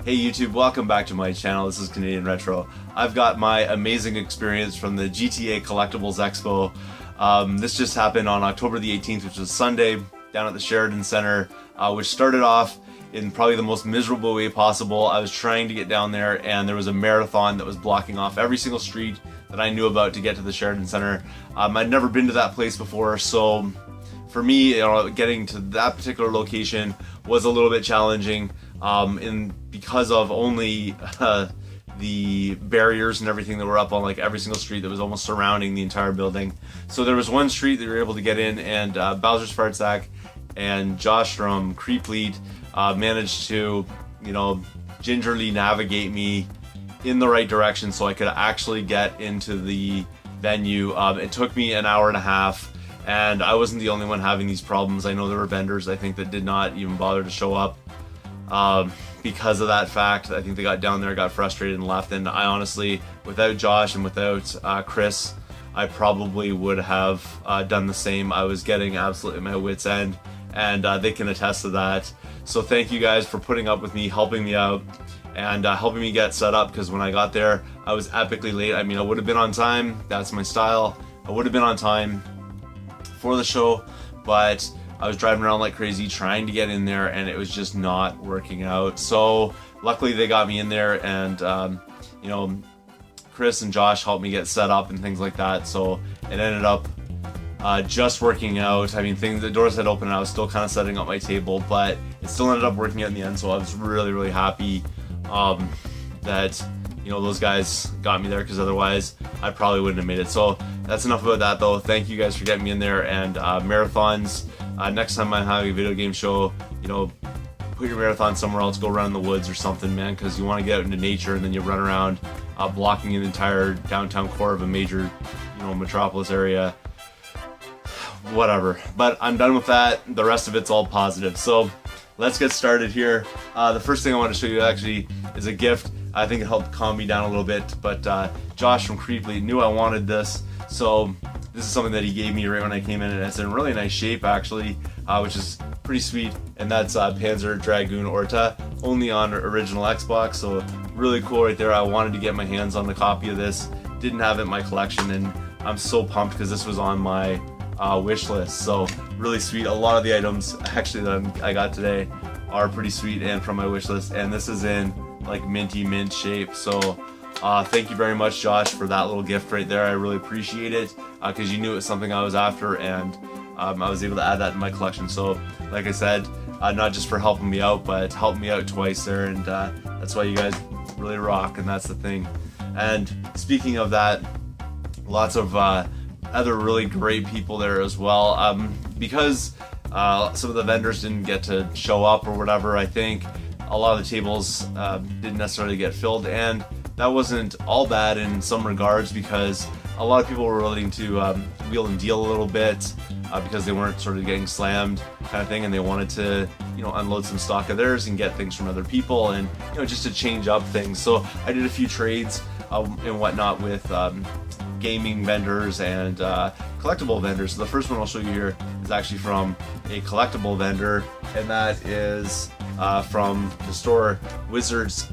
Hey YouTube, welcome back to my channel. This is Canadian Retro. I've got my amazing experience from the GTA Collectibles Expo. This just happened on October the 18th, which was Sunday, down at the Sheridan Center, which started off in probably the most miserable way possible. I was trying to get down there and there was a marathon that was blocking off every single street that I knew about to get to the Sheridan Center. I'd never been to that place before, so for me, getting to that particular location was a little bit challenging. Because of only the barriers and everything that were up on like every single street that was almost surrounding the entire building. So there was one street that we were able to get in, and Bowser's Fartsack and Josh from Creeplead managed to, gingerly navigate me in the right direction so I could actually get into the venue. It took me an hour and a half, and I wasn't the only one having these problems. I know there were vendors, I think, that did not even bother to show up. Because of that fact. I think they got down there, got frustrated and left, and I honestly, without Josh and without Chris, I probably would have done the same. I was getting absolutely my wits end, and they can attest to that. So thank you guys for putting up with me, helping me out, and helping me get set up, because when I got there, I was epically late. I mean, I would have been on time, that's my style. I would have been on time for the show, but I was driving around like crazy trying to get in there, and it was just not working out. So luckily they got me in there, and Chris and Josh helped me get set up and things like that. So it ended up just working out. I mean, the doors had opened and I was still kind of setting up my table, but it still ended up working out in the end. So I was really, really happy that those guys got me there, because otherwise I probably wouldn't have made it. So that's enough about that though. Thank you guys for getting me in there, and marathons. Next time I have a video game show, put your marathon somewhere else, go run in the woods or something, man, because you want to get out into nature, and then you run around blocking an entire downtown core of a major, metropolis area. Whatever. But I'm done with that. The rest of it's all positive. So let's get started here. The first thing I want to show you actually is a gift. I think it helped calm me down a little bit, but Josh from Creeplead knew I wanted this, so this is something that he gave me right when I came in, and it's in really nice shape actually, which is pretty sweet, and that's Panzer Dragoon Orta, only on original Xbox, so really cool right there. I wanted to get my hands on the copy of this, didn't have it in my collection, and I'm so pumped because this was on my wish list, so really sweet. A lot of the items actually that I got today are pretty sweet and from my wish list, and this is in like minty mint shape, so thank you very much, Josh, for that little gift right there. I really appreciate it, because you knew it was something I was after, and I was able to add that in my collection. So like I said, not just for helping me out, but helping me out twice there, and that's why you guys really rock, and that's the thing. And speaking of that, lots of other really great people there as well, because some of the vendors didn't get to show up or whatever. I think a lot of the tables didn't necessarily get filled, and that wasn't all bad in some regards, because a lot of people were willing to wheel and deal a little bit, because they weren't sort of getting slammed kind of thing, and they wanted to unload some stock of theirs and get things from other people, and just to change up things. So I did a few trades and whatnot with gaming vendors and collectible vendors. So the first one I'll show you here is actually from a collectible vendor, and that is from the store Wizards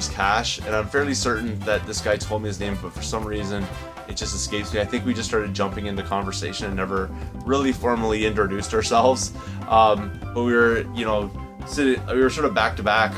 Cash. And I'm fairly certain that this guy told me his name, but for some reason it just escapes me. I think we just started jumping into conversation and never really formally introduced ourselves. But we were, you know, we were sort of back to back.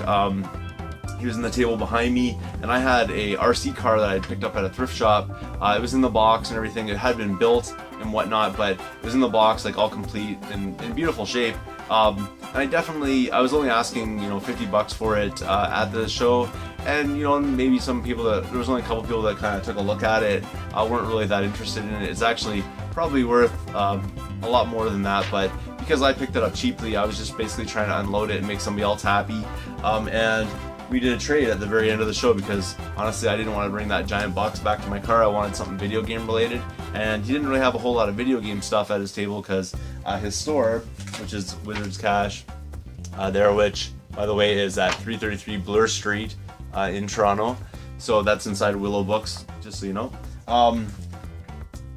He was in the table behind me, and I had a RC car that I had picked up at a thrift shop. It was in the box and everything. It had been built and whatnot, but it was in the box, like all complete and in beautiful shape. And I was only asking, you know, $50 for it at the show, and you know, maybe there was only a couple people that kind of took a look at it, weren't really that interested in it. It's actually probably worth a lot more than that, but because I picked it up cheaply, I was just basically trying to unload it and make somebody else happy. And we did a trade at the very end of the show because honestly I didn't want to bring that giant box back to my car. I wanted something video game related, and he didn't really have a whole lot of video game stuff at his table because his store, which is Wizards Cash, which by the way is at 333 Bloor Street in Toronto. So that's inside Willow Books, just so you know.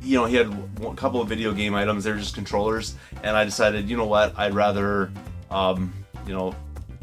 You know, he had a couple of video game items. They were just controllers, and I decided, you know what, I'd rather you know,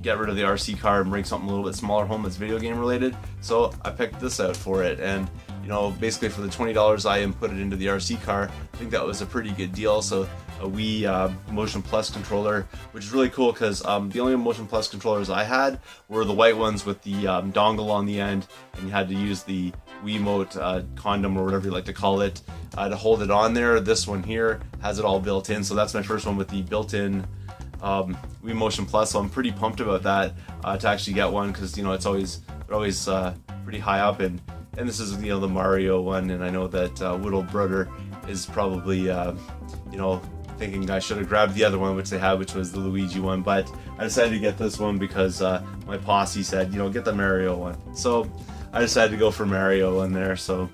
get rid of the RC car and bring something a little bit smaller home that's video game related. So I picked this out for it, and you know, basically for the $20 I input it into the RC car, I think that was a pretty good deal. So a Wii Motion Plus controller, which is really cool because the only Motion Plus controllers I had were the white ones with the dongle on the end, and you had to use the Wiimote condom or whatever you like to call it to hold it on there. This one here has it all built in, so that's my first one with the built-in Wii Motion Plus, so I'm pretty pumped about that to actually get one, because you know, they're always pretty high up, and this is, you know, the Mario one, and I know that Whittle Brother is probably you know, thinking I should have grabbed the other one which they had, which was the Luigi one, but I decided to get this one because my posse said, you know, get the Mario one, so I decided to go for Mario one there. So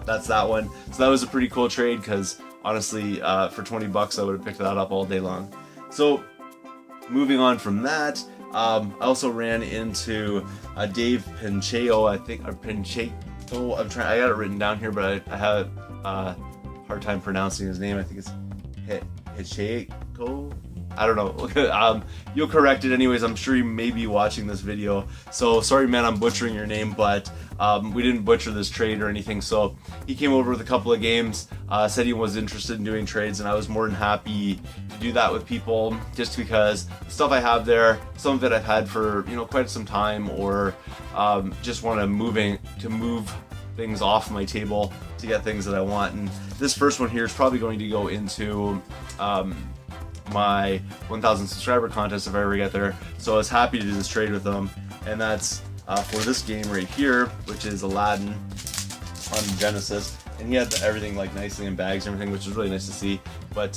that's that one. So that was a pretty cool trade because honestly for $20 I would have picked that up all day long. So moving on from that, I also ran into Dave Pincheo, I think, or Pincheo. I got it written down here, but I have a hard time pronouncing his name. I think it's Hicheko. I don't know. You'll correct it anyways. I'm sure you may be watching this video, so sorry man, I'm butchering your name, but we didn't butcher this trade or anything. So he came over with a couple of games, said he was interested in doing trades, and I was more than happy to do that with people, just because the stuff I have there, some of it I've had for, you know, quite some time, or just want to move things off my table to get things that I want. And this first one here is probably going to go into my 1,000 subscriber contest if I ever get there. So I was happy to do this trade with them, and that's for this game right here, which is Aladdin on Genesis. And he had everything like nicely in bags and everything, which was really nice to see. But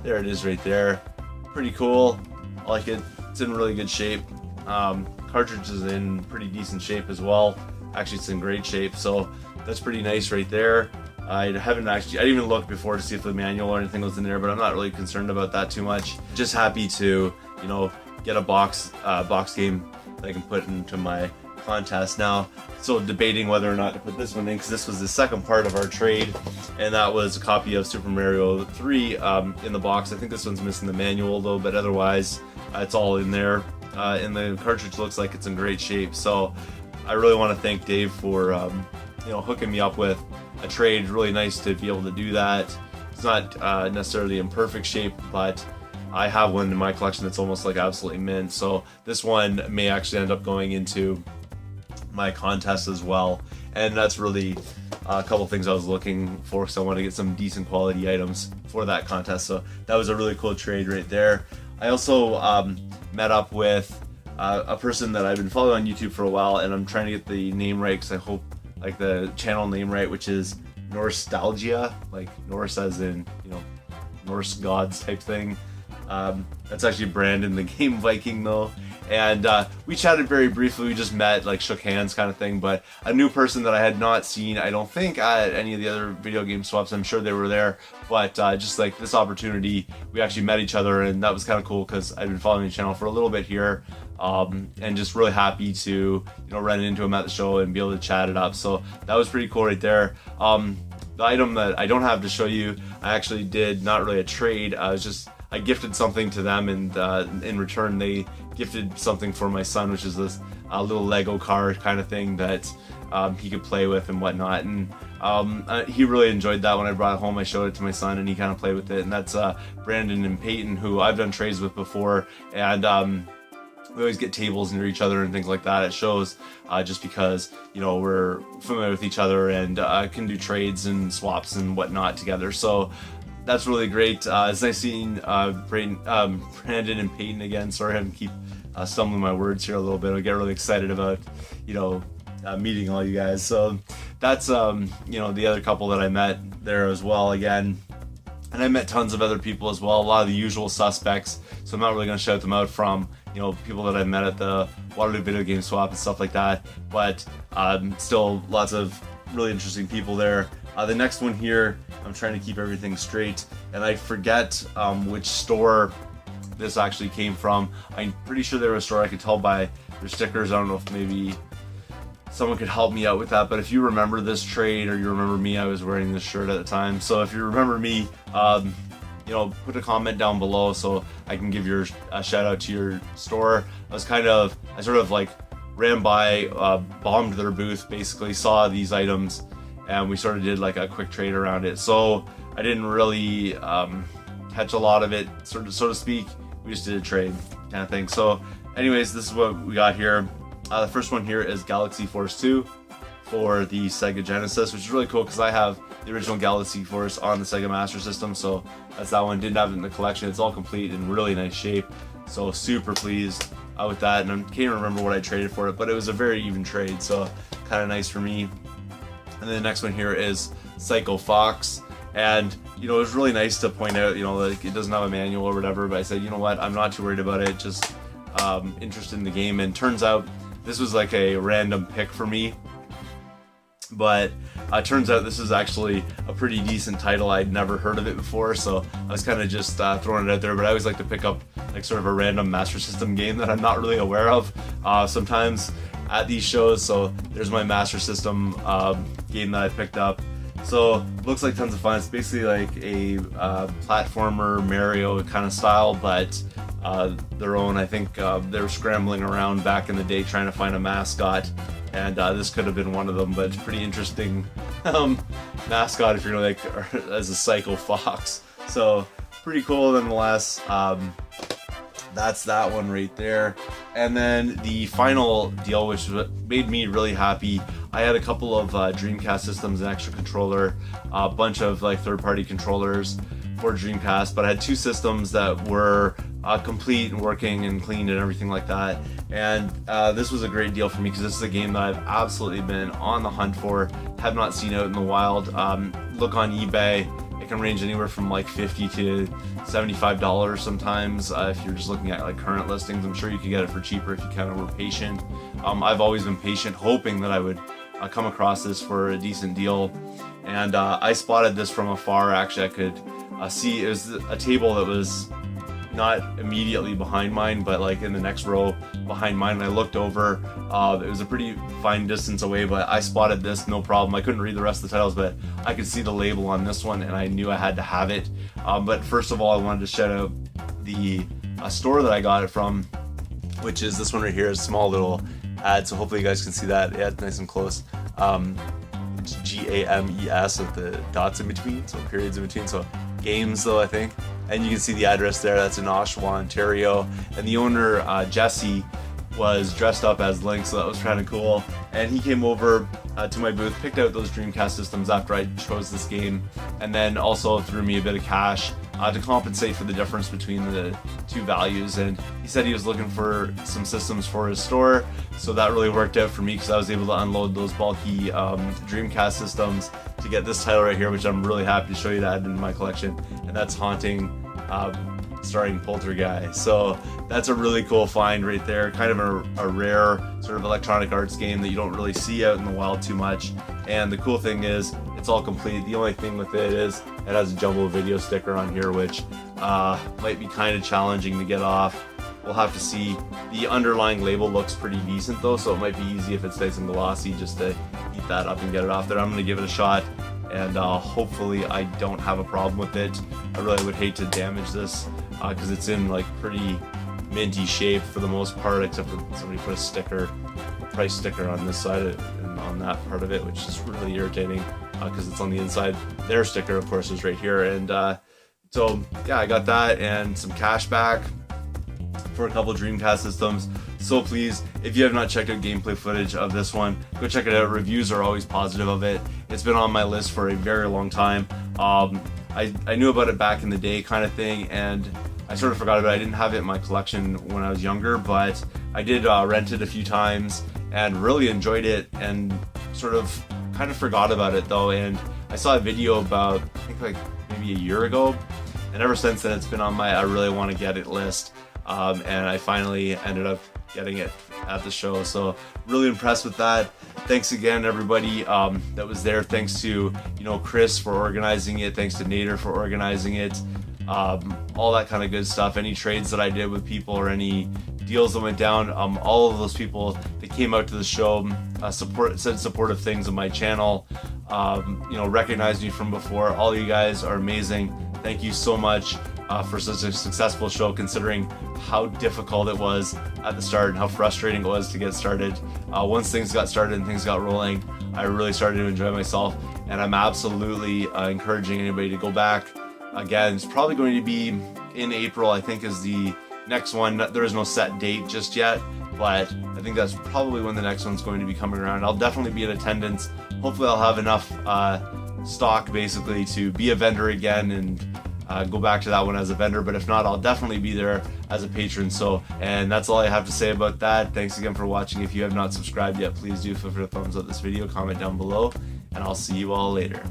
there it is right there. Pretty cool. I like it. It's in really good shape. Cartridge is in pretty decent shape as well. Actually, it's in great shape. So that's pretty nice right there. I didn't even look before to see if the manual or anything was in there, but I'm not really concerned about that too much. Just happy to, you know, get a box game that I can put into my contest now. So debating whether or not to put this one in, because this was the second part of our trade, and that was a copy of Super Mario 3 in the box. I think this one's missing the manual though, but otherwise it's all in there. And the cartridge looks like it's in great shape. So I really want to thank Dave for you know, hooking me up with a trade. Really nice to be able to do that. It's not necessarily in perfect shape, but I have one in my collection that's almost like absolutely mint. So this one may actually end up going into my contest as well, and that's really a couple things I was looking for, because I want to get some decent quality items for that contest. So that was a really cool trade right there. I also met up with a person that I've been following on YouTube for a while, and I'm trying to get the name right, because I hope, like, the channel name right, which is Nostalgia, like Norse as in, you know, Norse gods type thing. That's actually Brandon, the game Viking though. And we chatted very briefly. We just met, like shook hands kind of thing, but a new person that I had not seen, I don't think, at any of the other video game swaps. I'm sure they were there, but just like this opportunity, we actually met each other, and that was kind of cool because I've been following the channel for a little bit here, and just really happy to, you know, run into him at the show and be able to chat it up. So that was pretty cool right there. the item that I don't have to show you, I actually did not really a trade. I gifted something to them, and in return they gifted something for my son, which is this little Lego car kind of thing that he could play with and whatnot. And he really enjoyed that. When I brought it home, I showed it to my son, and he kind of played with it. And that's Brandon and Peyton, who I've done trades with before, and we always get tables near each other and things like that. It shows just because, you know, we're familiar with each other and can do trades and swaps and whatnot together. So that's really great. It's nice seeing Brandon and Peyton again. Sorry, I keep stumbling my words here a little bit. I get really excited about, you know, meeting all you guys. So that's you know, the other couple that I met there as well again. And I met tons of other people as well, a lot of the usual suspects. So I'm not really going to shout them out from, you know, people that I met at the Waterloo Video Game Swap and stuff like that. But still lots of really interesting people there. The next one here, I'm trying to keep everything straight, and I forget which store this actually came from. I'm pretty sure they were a store. I could tell by their stickers. I don't know if maybe someone could help me out with that, but if you remember this trade, or you remember me, I was wearing this shirt at the time. So if you remember me, you know, put a comment down below so I can give your shout out to your store. I sort of like ran by, bombed their booth, basically saw these items, and we sort of did like a quick trade around it. So I didn't really catch a lot of it, so to speak. We just did a trade kind of thing. So anyways, this is what we got here. The first one here is Galaxy Force 2 for the Sega Genesis, which is really cool because I have the original Galaxy Force on the Sega Master System. So that's that one. Didn't have it in the collection. It's all complete in really nice shape. So super pleased with that. And I can't remember what I traded for it, but it was a very even trade. So kind of nice for me. And then the next one here is Psycho Fox. And, you know, it was really nice to point out, you know, like it doesn't have a manual or whatever, but I said, you know what, I'm not too worried about it, just interested in the game. And turns out this was like a random pick for me, but turns out this is actually a pretty decent title. I'd never heard of it before, so I was kind of just throwing it out there. But I always like to pick up like sort of a random Master System game that I'm not really aware of sometimes at these shows. So there's my Master System game that I picked up. So looks like tons of fun. It's basically like a platformer Mario kind of style, but their own. I think they were scrambling around back in the day trying to find a mascot, and this could have been one of them. But it's pretty interesting mascot if you're gonna like as a Psycho Fox. So pretty cool nonetheless. That's that one right there. And then the final deal, which made me really happy, I had a couple of Dreamcast systems, an extra controller, a bunch of like third-party controllers for Dreamcast, but I had two systems that were complete and working and cleaned and everything like that. And this was a great deal for me because this is a game that I've absolutely been on the hunt for, have not seen out in the wild. Look on eBay. It can range anywhere from like $50 to $75 sometimes if you're just looking at like current listings. I'm sure you could get it for cheaper if you kind of were patient. I've always been patient, hoping that I would come across this for a decent deal. And I spotted this from afar. Actually, I could see it was a table that was not immediately behind mine, but like in the next row behind mine. And I looked over. It was a pretty fine distance away, but I spotted this no problem. I couldn't read the rest of the titles, but I could see the label on this one, and I knew I had to have it. But first of all, I wanted to shout out the store that I got it from, which is this one right here. A small little ad, so hopefully you guys can see that. Yeah, it's nice and close. It's GAMES with the dots in between, so periods in between. So games, though, I think. And you can see the address there. That's in Oshawa, Ontario. And the owner, Jesse, was dressed up as Link, so that was kind of cool. And he came over to my booth, picked out those Dreamcast systems after I chose this game, and then also threw me a bit of cash to compensate for the difference between the two values. And he said he was looking for some systems for his store, so that really worked out for me because I was able to unload those bulky Dreamcast systems to get this title right here, which I'm really happy to show you to add into my collection, and that's Haunting, starring Poltergeist. So that's a really cool find right there. Kind of a rare sort of electronic arts game that you don't really see out in the wild too much. And the cool thing is it's all complete. The only thing with it is it has a jumbo video sticker on here, which might be kind of challenging to get off. We'll have to see. The underlying label looks pretty decent though, so it might be easy if it's nice and glossy just to heat that up and get it off there. I'm going to give it a shot. and hopefully I don't have a problem with it. I really would hate to damage this because it's in like pretty minty shape for the most part, except for somebody put a price sticker on this side and on that part of it, which is really irritating because it's on the inside. Their sticker, of course, is right here, and so yeah, I got that and some cash back for a couple Dreamcast systems. So please, if you have not checked out gameplay footage of this one, go check it out. Reviews are always positive of it. It's been on my list for a very long time. I knew about it back in the day kind of thing, and I sort of forgot about it. I didn't have it in my collection when I was younger, but I did rent it a few times and really enjoyed it, and sort of kind of forgot about it though. And I saw a video about, I think like maybe a year ago, and ever since then it's been on my I really want to get it list. And I finally ended up getting it at the show, so really impressed with that. Thanks again everybody that was there. Thanks to Chris for organizing it, thanks to Nader for organizing it, all that kind of good stuff. Any trades that I did with people or any deals that went down, all of those people that came out to the show, said supportive things on my channel, recognized me from before. All you guys are amazing. Thank you so much for such a successful show, considering how difficult it was at the start and how frustrating it was to get started. Once things got started and things got rolling, I really started to enjoy myself, and I'm absolutely encouraging anybody to go back. Again, it's probably going to be in April, I think, is the next one. There is no set date just yet, but I think that's probably when the next one's going to be coming around. I'll definitely be in attendance. Hopefully I'll have enough stock basically to be a vendor again and go back to that one as a vendor, but if not, I'll definitely be there as a patron. And that's all I have to say about that. Thanks again for watching. If you have not subscribed yet, please do feel free to thumbs up this video, comment down below, and I'll see you all later.